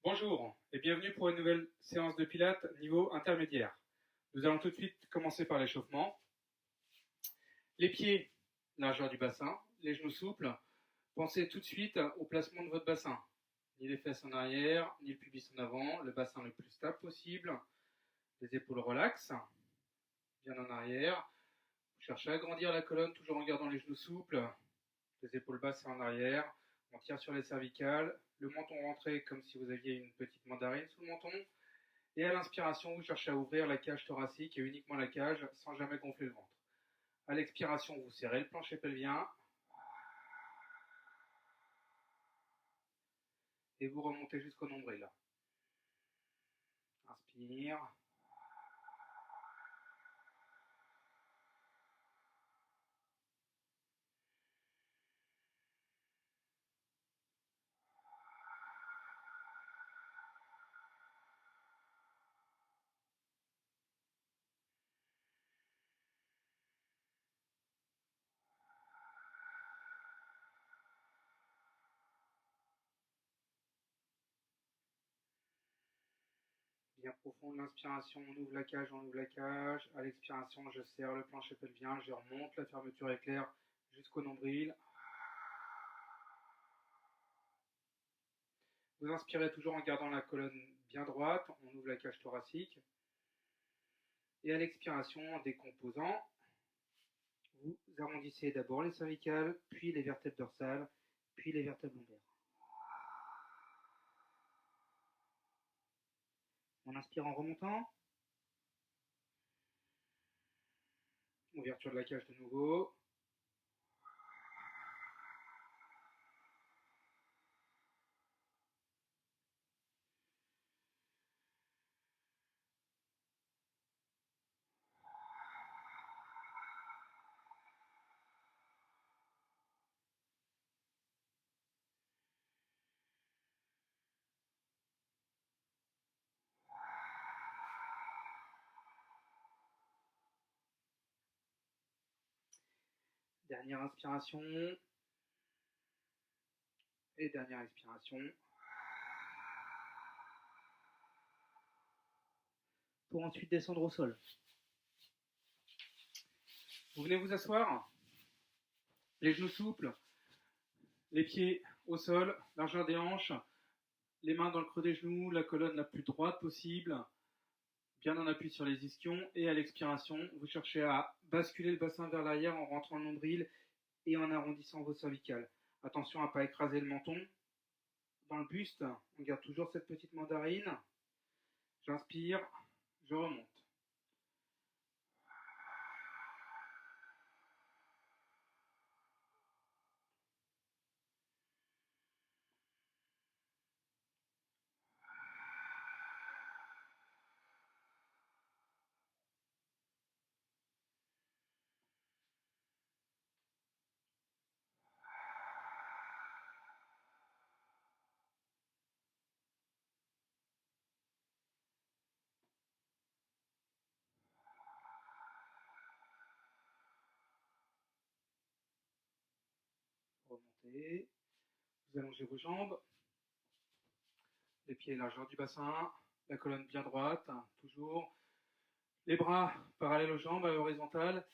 Bonjour et bienvenue pour une nouvelle séance de pilates niveau intermédiaire. Nous allons tout de suite commencer par l'échauffement. Les pieds, largeur du bassin, les genoux souples. Pensez tout de suite au placement de votre bassin. Ni les fesses en arrière, ni le pubis en avant, le bassin le plus stable possible. Les épaules relaxes, bien en arrière. Vous cherchez à agrandir la colonne toujours en gardant les genoux souples. Les épaules basses et en arrière. On tire sur les cervicales, le menton rentré comme si vous aviez une petite mandarine sous le menton. Et à l'inspiration, vous cherchez à ouvrir la cage thoracique et uniquement la cage sans jamais gonfler le ventre. À l'expiration, vous serrez le plancher pelvien et vous remontez jusqu'au nombril. Inspire. Bien profond, l'inspiration, on ouvre la cage, on ouvre la cage. À l'expiration, je serre le plancher pelvien, je remonte, la fermeture éclair jusqu'au nombril. Vous inspirez toujours en gardant la colonne bien droite, on ouvre la cage thoracique. Et à l'expiration, en décomposant, vous arrondissez d'abord les cervicales, puis les vertèbres dorsales, puis les vertèbres lombaires. On inspire en remontant. Ouverture de la cage de nouveau. Dernière inspiration. Et dernière expiration. Pour ensuite descendre au sol. Vous venez vous asseoir. Les genoux souples. Les pieds au sol. Largeur des hanches. Les mains dans le creux des genoux. La colonne la plus droite possible. Bien en appui sur les ischions. Et à l'expiration, vous cherchez à basculer le bassin vers l'arrière en rentrant le nombril et en arrondissant vos cervicales. Attention à ne pas écraser le menton. Dans le buste, on garde toujours cette petite mandarine. J'inspire, je remonte. Remontez. Vous allongez vos jambes. Les pieds largeur du bassin. La colonne bien droite, toujours. Les bras parallèles aux jambes, à l'horizontale.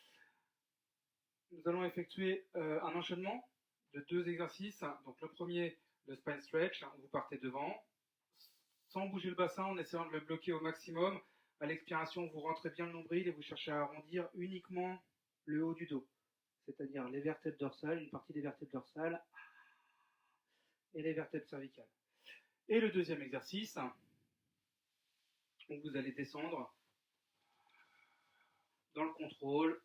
Nous allons effectuer un enchaînement de 2 exercices. Donc le premier, le spine stretch. Vous partez devant, sans bouger le bassin, en essayant de le bloquer au maximum. À l'expiration, vous rentrez bien le nombril et vous cherchez à arrondir uniquement le haut du dos. C'est-à-dire les vertèbres dorsales, une partie des vertèbres dorsales et les vertèbres cervicales. Et le deuxième exercice, où vous allez descendre dans le contrôle,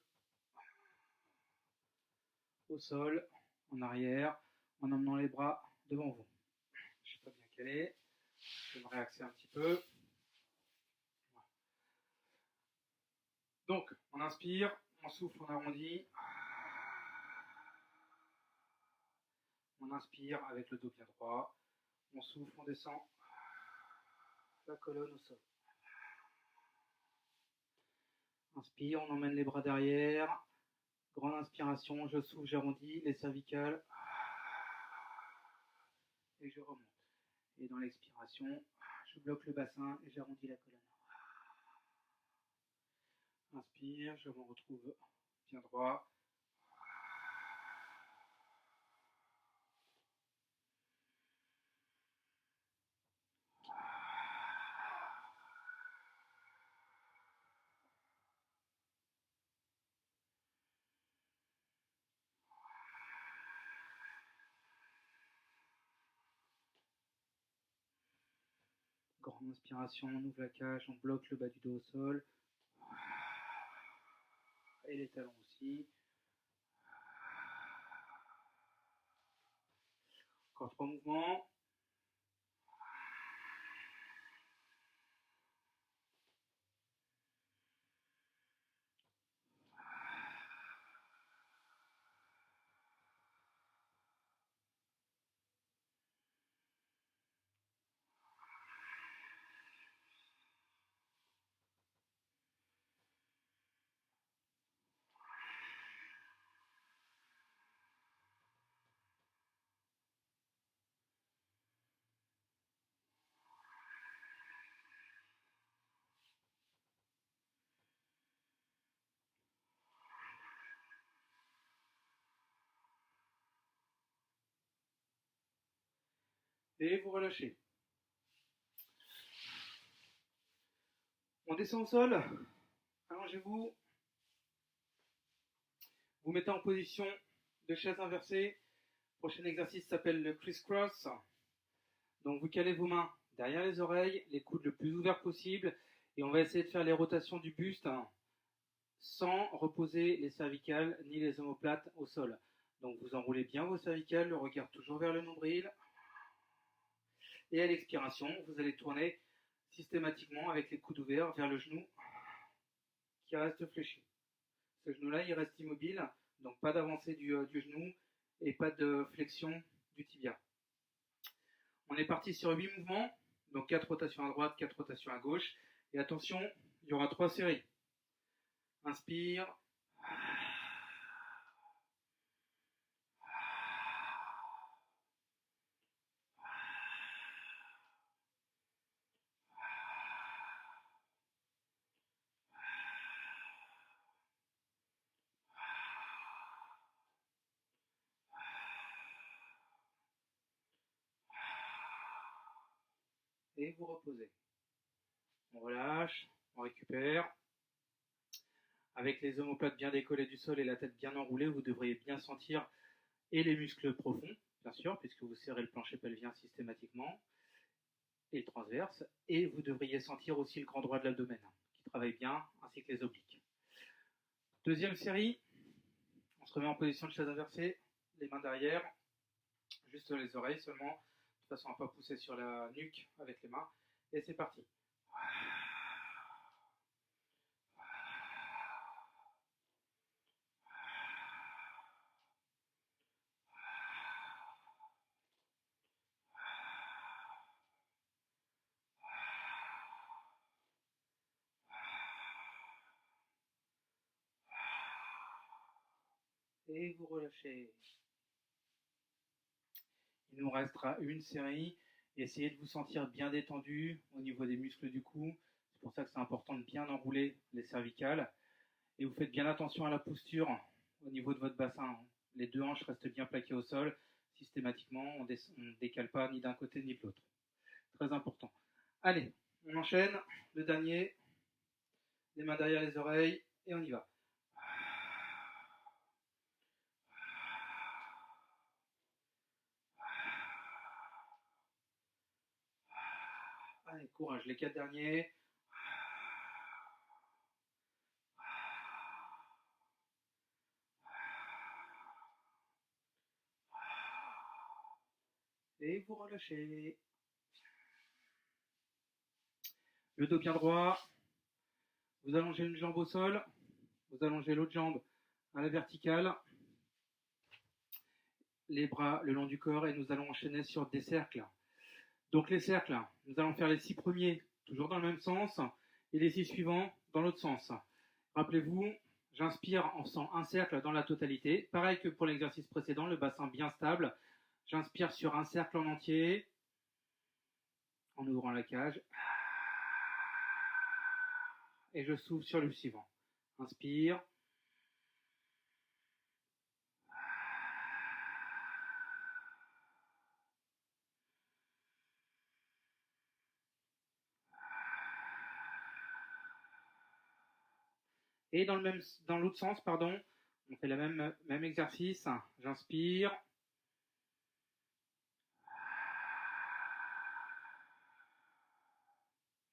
au sol, en arrière, en emmenant les bras devant vous. Je ne sais pas bien quel est, je vais me réaxer un petit peu. Donc, on inspire, on souffle, on arrondit. On inspire avec le dos bien droit. On souffle, on descend la colonne au sol. Inspire, on emmène les bras derrière. Grande inspiration, je souffle, j'arrondis les cervicales. Et je remonte. Et dans l'expiration, je bloque le bassin et j'arrondis la colonne. Inspire, je me retrouve bien droit. Grande inspiration, on ouvre la cage, on bloque le bas du dos au sol. Et les talons aussi. Encore 3 mouvements. Et vous relâchez. On descend au sol. Allongez-vous. Vous mettez en position de chaise inversée. Le prochain exercice s'appelle le criss-cross. Donc vous calez vos mains derrière les oreilles, les coudes le plus ouverts possible. Et on va essayer de faire les rotations du buste sans reposer les cervicales ni les omoplates au sol. Donc vous enroulez bien vos cervicales, le regard toujours vers le nombril. Et à l'expiration, vous allez tourner systématiquement avec les coudes ouverts vers le genou qui reste fléchi. Ce genou-là, il reste immobile, donc pas d'avancée du genou et pas de flexion du tibia. On est parti sur 8 mouvements, donc 4 rotations à droite, 4 rotations à gauche. Et attention, il y aura 3 séries. Inspire. Et vous reposez. On relâche, on récupère. Avec les omoplates bien décollées du sol et la tête bien enroulée, vous devriez bien sentir et les muscles profonds, bien sûr, puisque vous serrez le plancher pelvien systématiquement, et le transverse, et vous devriez sentir aussi le grand droit de l'abdomen, qui travaille bien, ainsi que les obliques. Deuxième série, on se remet en position de chaise inversée, les mains derrière, juste les oreilles seulement, de façon à ne pas pousser sur la nuque avec les mains, et c'est parti. Et vous relâchez. Il nous restera une série. Essayez de vous sentir bien détendu au niveau des muscles du cou. C'est pour ça que c'est important de bien enrouler les cervicales. Et vous faites bien attention à la posture au niveau de votre bassin. Les deux hanches restent bien plaquées au sol. Systématiquement, on ne décale pas ni d'un côté ni de l'autre. Très important. Allez, on enchaîne. Le dernier. Les mains derrière les oreilles. Et on y va. Allez, courage. Les 4 derniers. Et vous relâchez. Le dos bien droit. Vous allongez une jambe au sol. Vous allongez l'autre jambe à la verticale. Les bras le long du corps et nous allons enchaîner sur des cercles. Donc les cercles, nous allons faire les 6 premiers toujours dans le même sens et les 6 suivants dans l'autre sens. Rappelez-vous, j'inspire en faisant un cercle dans la totalité. Pareil que pour l'exercice précédent, le bassin bien stable. J'inspire sur un cercle en entier. en ouvrant la cage. Et je souffle sur le suivant. Inspire. Et dans l'autre sens, pardon, on fait le même exercice. J'inspire.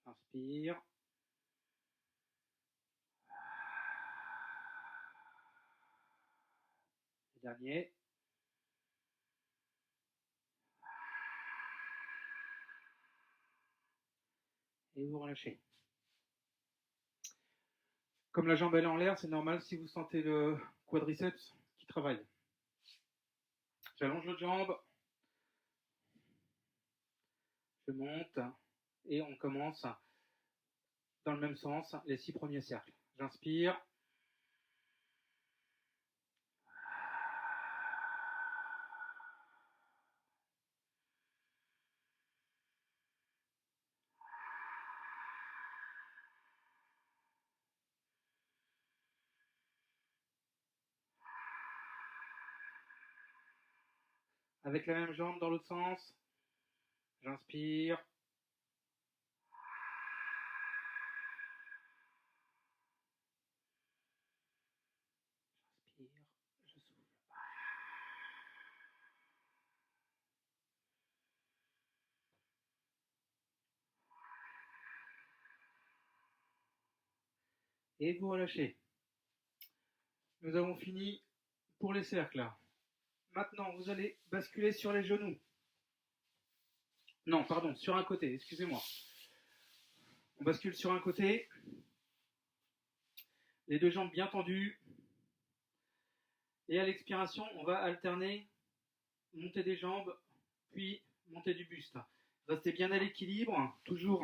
Inspire. Le dernier. Et vous relâchez. Comme la jambe elle est en l'air, c'est normal si vous sentez le quadriceps qui travaille. J'allonge l'autre jambe. Je monte. Et on commence dans le même sens, les 6 premiers cercles. J'inspire. Avec la même jambe dans l'autre sens. J'inspire. J'inspire. Je souffle. Et vous relâchez. Nous avons fini pour les cercles. Maintenant, vous allez basculer sur les genoux. Non, pardon, sur un côté, excusez-moi. On bascule sur un côté. Les deux jambes bien tendues. Et à l'expiration, on va alterner montée des jambes, puis montée du buste. Restez bien à l'équilibre, toujours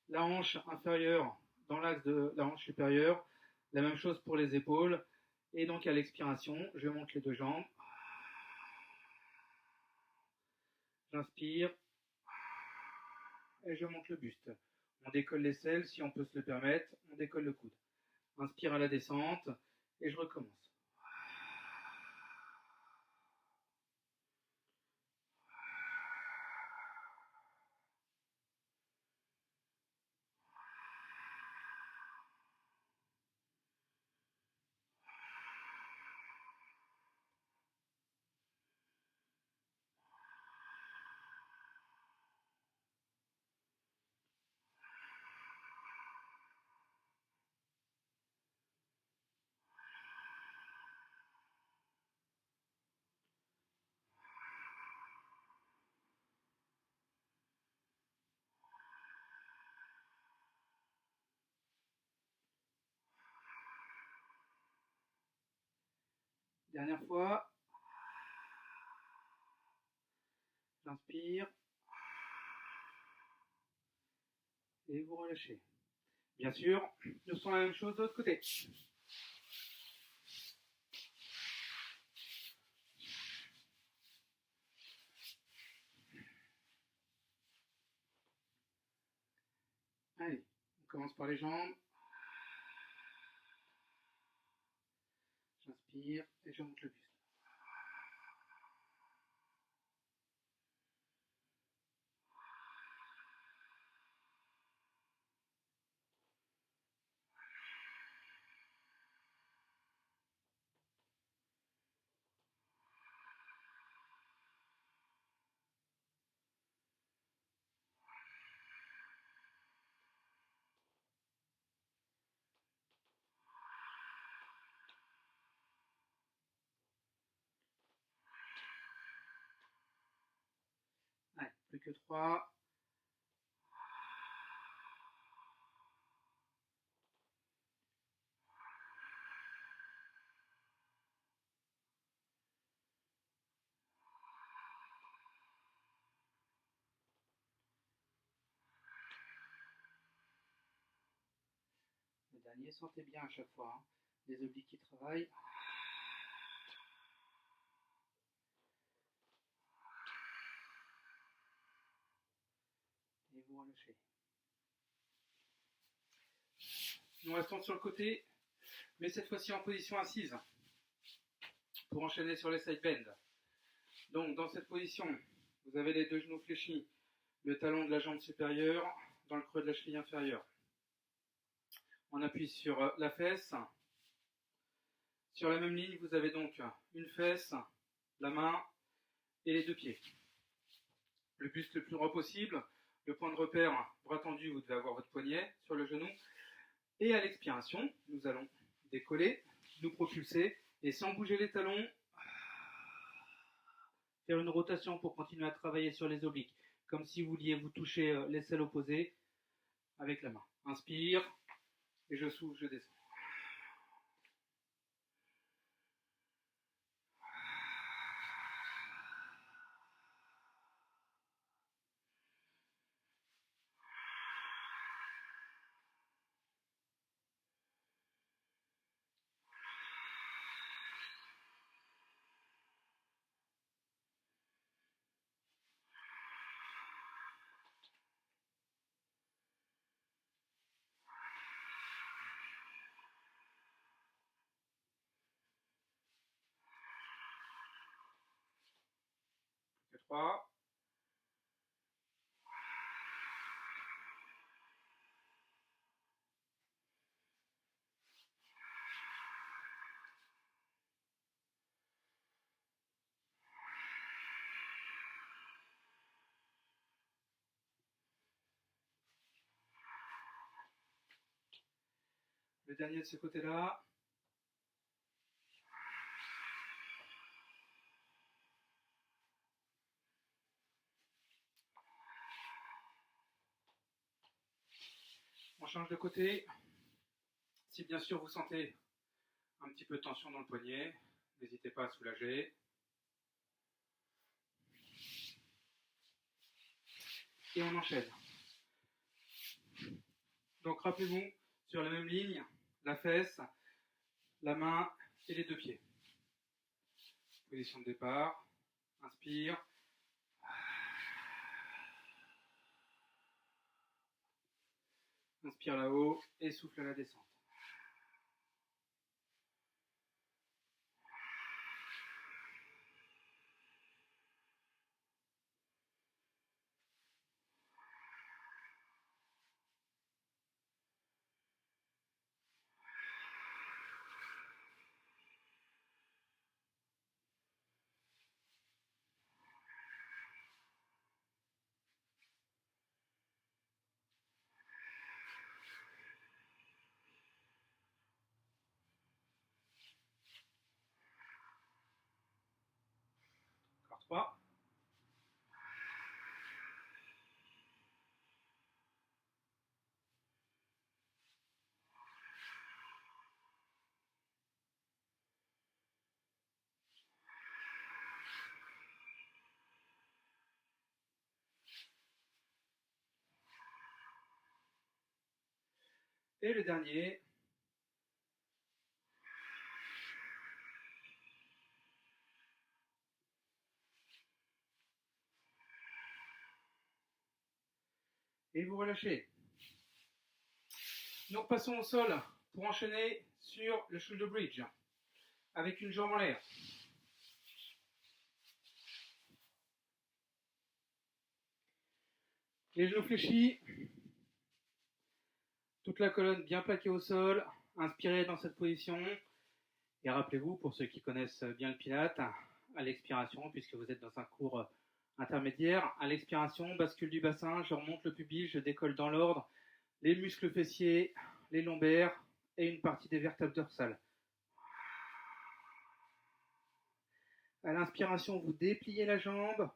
la hanche inférieure dans l'axe de la hanche supérieure. La même chose pour les épaules. Et donc à l'expiration, je monte les deux jambes. J'inspire. Et je monte le buste. On décolle l'aisselle si on peut se le permettre. On décolle le coude. Inspire à la descente. Et je recommence. Dernière fois. J'inspire. Et vous relâchez. Bien sûr, nous faisons la même chose de l'autre côté. Allez, on commence par les jambes. J'inspire et je monte le buste. Allez, plus que 3. Le dernier, sentez bien à chaque fois. Les obliques qui travaillent. vous relâchez. Nous restons sur le côté, mais cette fois-ci en position assise, pour enchaîner sur les side bends. Donc dans cette position, vous avez les deux genoux fléchis, le talon de la jambe supérieure dans le creux de la cheville inférieure. On appuie sur la fesse. Sur la même ligne, vous avez donc une fesse, la main et les deux pieds. Le buste le plus droit possible. Le point de repère, bras tendu, vous devez avoir votre poignet sur le genou. Et à l'expiration, nous allons décoller, nous propulser et sans bouger les talons, faire une rotation pour continuer à travailler sur les obliques, comme si vous vouliez vous toucher l'aisselle opposée avec la main. Inspire et je souffle, je descends. Plus que 3. Le dernier de ce côté-là. On change de côté. Si bien sûr vous sentez un petit peu de tension dans le poignet, n'hésitez pas à soulager. Et on enchaîne. Donc rappelez-vous, sur la même ligne, la fesse, la main et les deux pieds. Position de départ. Inspire. Inspire là-haut et souffle à la descente. Encore 3. Et le dernier. Et vous relâchez. Nous repassons au sol pour enchaîner sur le shoulder bridge avec une jambe en l'air. Les genoux fléchis, toute la colonne bien plaquée au sol, inspirez dans cette position. Et rappelez-vous, pour ceux qui connaissent bien le Pilates, à l'expiration, puisque vous êtes dans un cours intermédiaire, à l'expiration, bascule du bassin, je remonte le pubis, je décolle dans l'ordre les muscles fessiers, les lombaires et une partie des vertèbres dorsales. À l'inspiration, vous dépliez la jambe.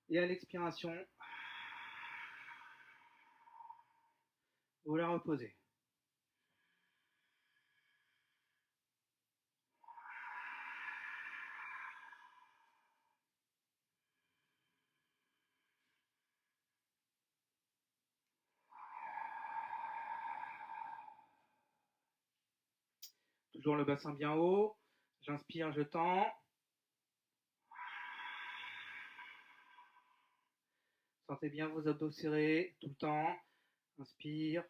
Et à l'expiration, vous la reposez. Toujours le bassin bien haut. J'inspire, je tends. Sentez bien vos abdos serrés tout le temps. Inspire.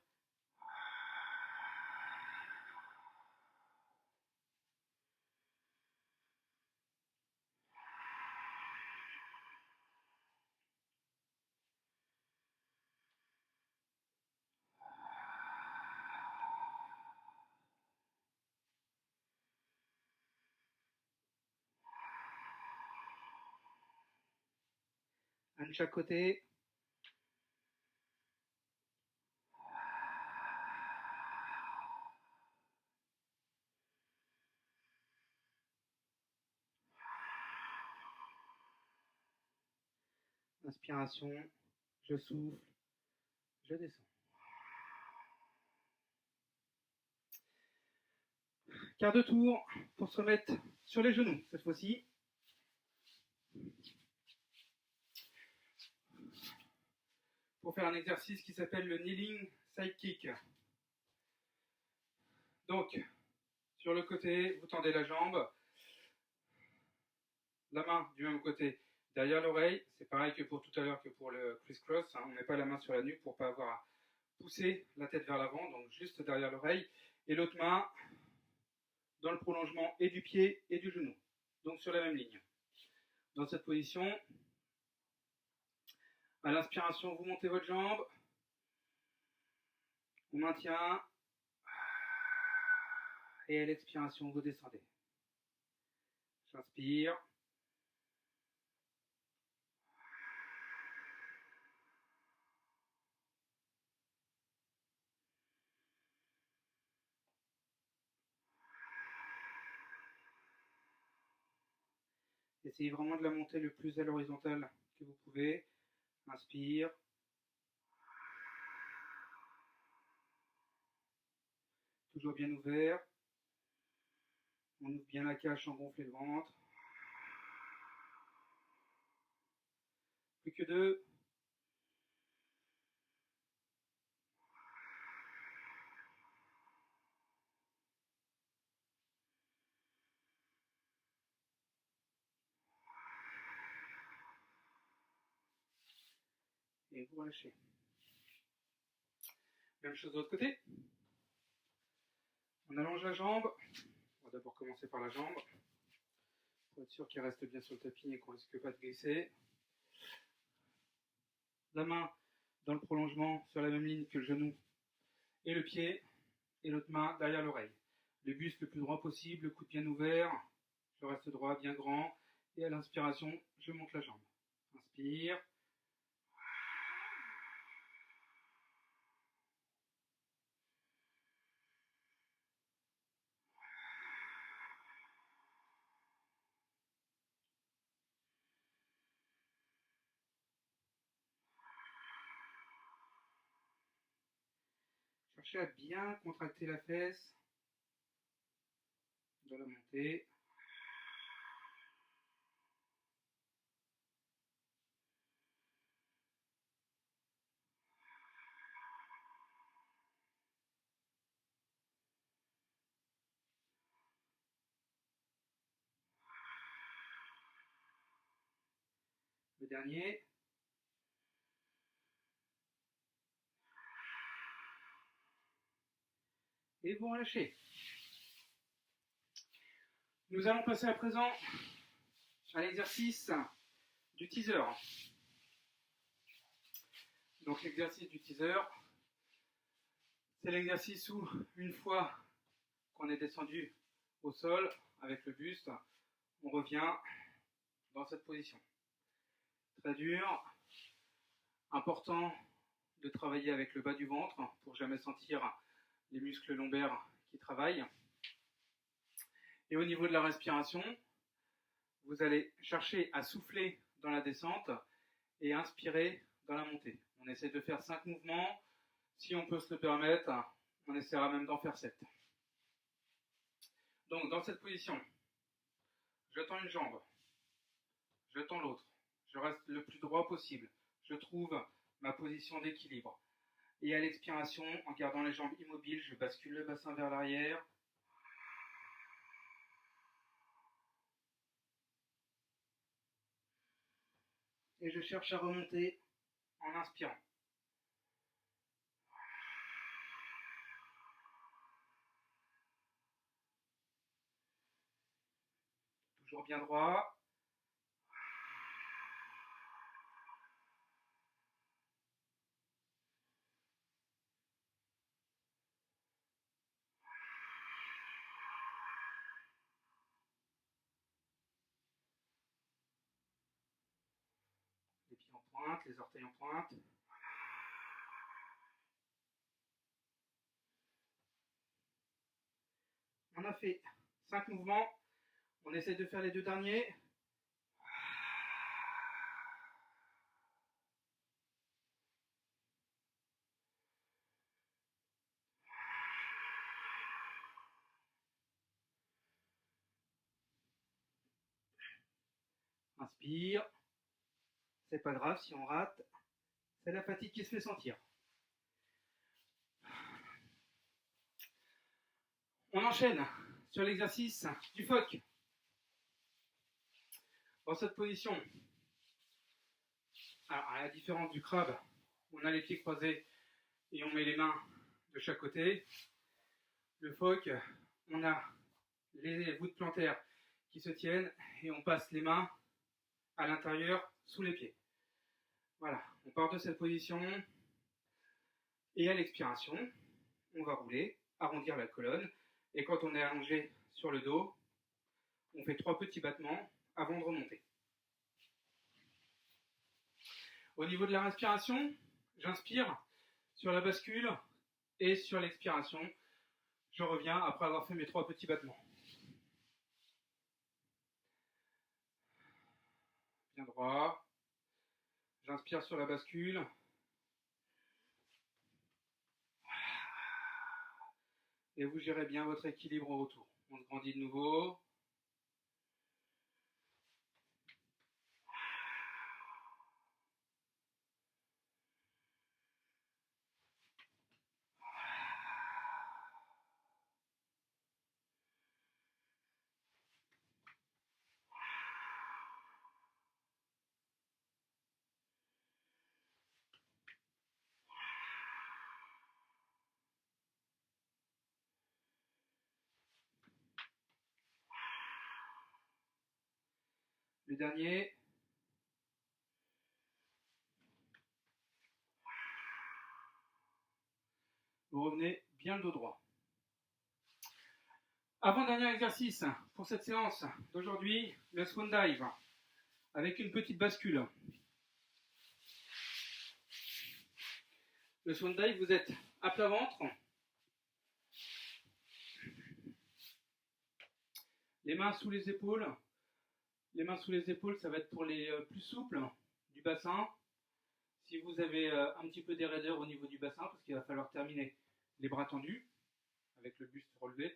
Un de chaque côté. Inspiration, je souffle, je descends. Quart de tour pour se remettre sur les genoux cette fois-ci. Pour faire un exercice qui s'appelle le kneeling side kick. Donc, sur le côté, vous tendez la jambe, la main du même côté derrière l'oreille. C'est pareil que pour tout à l'heure que pour le criss-cross. On ne met pas la main sur la nuque pour ne pas avoir à pousser la tête vers l'avant, donc juste derrière l'oreille. Et l'autre main dans le prolongement et du pied et du genou. Donc sur la même ligne. Dans cette position, à l'inspiration, vous montez votre jambe. On maintient. Et à l'expiration, vous descendez. J'inspire. Essayez vraiment de la monter le plus à l'horizontale que vous pouvez. Inspire. Toujours bien ouvert. On ouvre bien la cage sans gonfler le ventre. Plus que 2. Et vous relâchez. Même chose de l'autre côté. On allonge la jambe. On va d'abord commencer par la jambe. Pour être sûr qu'elle reste bien sur le tapis et qu'on ne risque pas de glisser. La main dans le prolongement sur la même ligne que le genou et le pied. Et l'autre main derrière l'oreille. Le buste le plus droit possible, le coude bien ouvert. Je reste droit, bien grand. Et à l'inspiration, je monte la jambe. Inspire. Cherchez à bien contracter la fesse de la montée. Le dernier. Et vous relâchez. Nous allons passer à présent à l'exercice du teaser. Donc l'exercice du teaser, c'est l'exercice où, une fois qu'on est descendu au sol avec le buste, on revient dans cette position. Très dur, important de travailler avec le bas du ventre pour jamais sentir les muscles lombaires qui travaillent. Et au niveau de la respiration, vous allez chercher à souffler dans la descente et inspirer dans la montée. On essaie de faire 5 mouvements. Si on peut se le permettre, on essaiera même d'en faire 7. Donc dans cette position, je tends une jambe, je tends l'autre, je reste le plus droit possible, je trouve ma position d'équilibre. Et à l'expiration, en gardant les jambes immobiles, je bascule le bassin vers l'arrière. Et je cherche à remonter en inspirant. Toujours bien droit. Les pieds en pointe, les orteils en pointe. On a fait 5 mouvements. On essaie de faire les 2 derniers. Inspire. C'est pas grave si on rate. C'est la fatigue qui se fait sentir. On enchaîne sur l'exercice du phoque. Dans cette position, alors à la différence du crabe, on a les pieds croisés et on met les mains de chaque côté. Le phoque, on a les voûtes plantaires qui se tiennent et on passe les mains à l'intérieur sous les pieds. Voilà, on part de cette position et à l'expiration, on va rouler, arrondir la colonne et quand on est allongé sur le dos, on fait 3 petits battements avant de remonter. Au niveau de la respiration, j'inspire sur la bascule et sur l'expiration, je reviens après avoir fait mes 3 petits battements. Bien droit. J'inspire sur la bascule. Et vous gérez bien votre équilibre au retour. On se grandit de nouveau. Le dernier. Vous revenez bien le dos droit. Avant-dernier exercice pour cette séance d'aujourd'hui, le swan dive avec une petite bascule. Le swan dive, vous êtes à plat ventre, les mains sous les épaules. Les mains sous les épaules, ça va être pour les plus souples du bassin. Si vous avez un petit peu des raideurs au niveau du bassin, parce qu'il va falloir terminer les bras tendus, avec le buste relevé,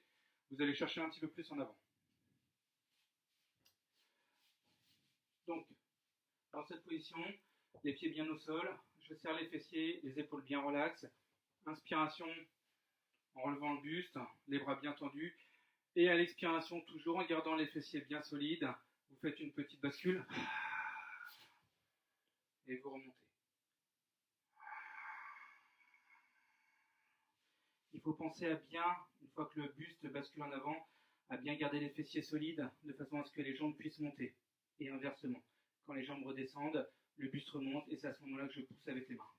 vous allez chercher un petit peu plus en avant. Donc, dans cette position, les pieds bien au sol, je serre les fessiers, les épaules bien relaxes. Inspiration en relevant le buste, les bras bien tendus. Et à l'expiration, toujours en gardant les fessiers bien solides, vous faites une petite bascule et vous remontez. Il faut penser à bien, une fois que le buste bascule en avant, à bien garder les fessiers solides de façon à ce que les jambes puissent monter. Et inversement, quand les jambes redescendent, le buste remonte et c'est à ce moment-là que je pousse avec les mains.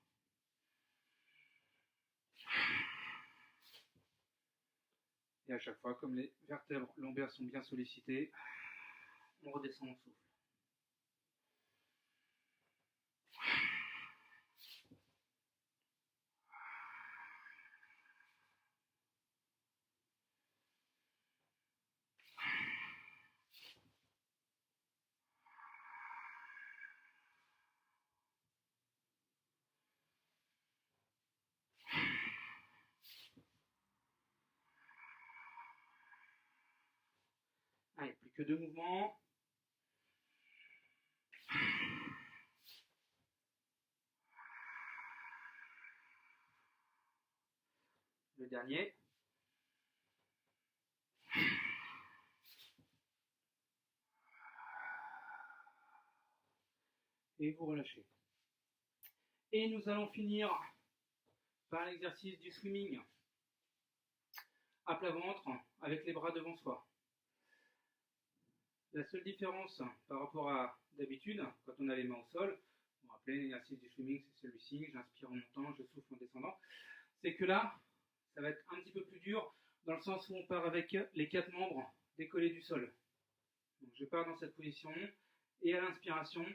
Et à chaque fois, comme les vertèbres lombaires sont bien sollicitées, on redescend en souffle. Allez, plus que 2 mouvements. Le dernier. Et vous relâchez. Et nous allons finir par l'exercice du swimming à plat ventre avec les bras devant soi. La seule différence par rapport à d'habitude, quand on a les mains au sol, vous vous rappelez, l'exercice du swimming, c'est celui-ci, j'inspire en montant, je souffle en descendant, c'est que là, ça va être un petit peu plus dur, dans le sens où on part avec les 4 membres décollés du sol. Donc je pars dans cette position, et à l'inspiration,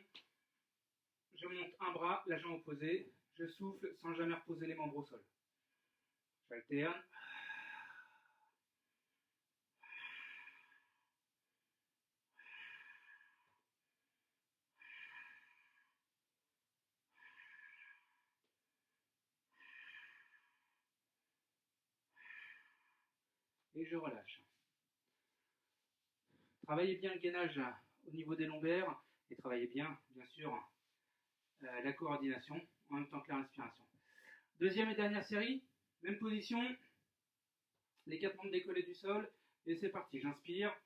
je monte un bras, la jambe opposée, je souffle sans jamais reposer les membres au sol. J'alterne. Et je relâche. Travaillez bien le gainage au niveau des lombaires et travaillez bien, bien sûr, la coordination en même temps que la respiration. Deuxième et dernière série, même position, les 4 membres décollés du sol et c'est parti. J'inspire.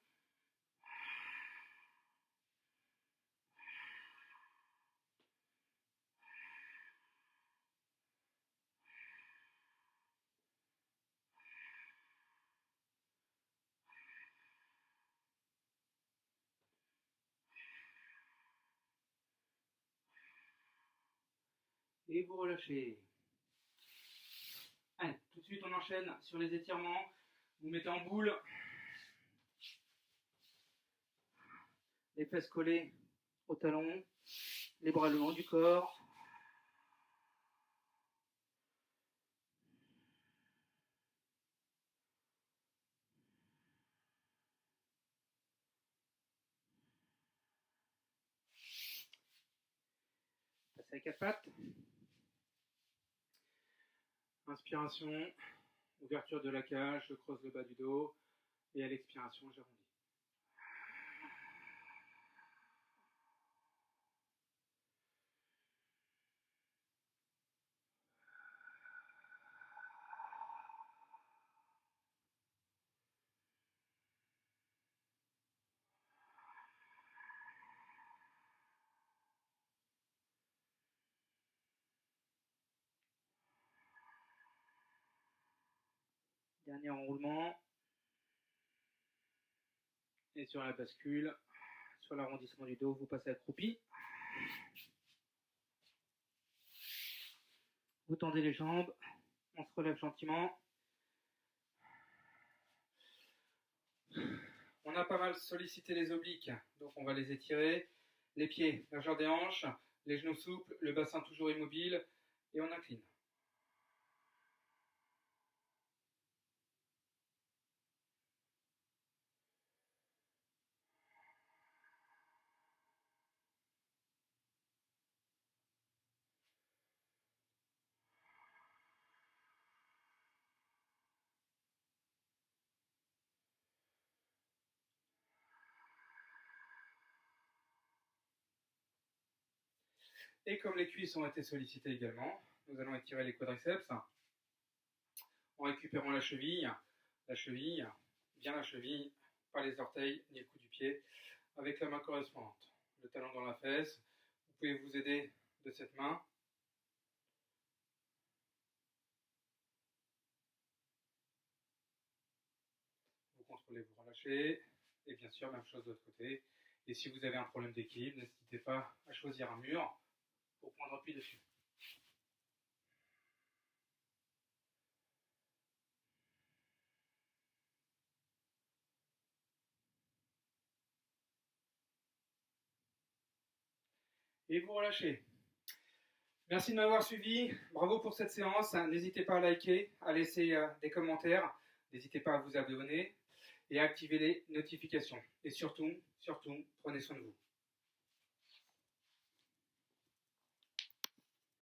Et vous relâchez. Allez, tout de suite on enchaîne sur les étirements. Vous mettez en boule, les fesses collées au talon, les bras le long du corps. Passez à 4 pattes. Inspiration, ouverture de la cage, je creuse le bas du dos. Et à l'expiration, j'arrondis. Dernier enroulement. Et sur la bascule, sur l'arrondissement du dos, vous passez accroupi. Vous tendez les jambes, on se relève gentiment. On a pas mal sollicité les obliques, donc on va les étirer. Les pieds, largeur des hanches, les genoux souples, le bassin toujours immobile, et on incline. Et comme les cuisses ont été sollicitées également, nous allons étirer les quadriceps en récupérant la cheville, bien la cheville, pas les orteils ni le cou du pied, avec la main correspondante. Le talon dans la fesse, vous pouvez vous aider de cette main. Vous contrôlez, vous relâchez, et bien sûr, même chose de l'autre côté. Et si vous avez un problème d'équilibre, n'hésitez pas à choisir un mur pour prendre appui dessus. Et vous relâchez. Merci de m'avoir suivi, bravo pour cette séance, n'hésitez pas à liker, à laisser des commentaires, n'hésitez pas à vous abonner et à activer les notifications. Et surtout, prenez soin de vous.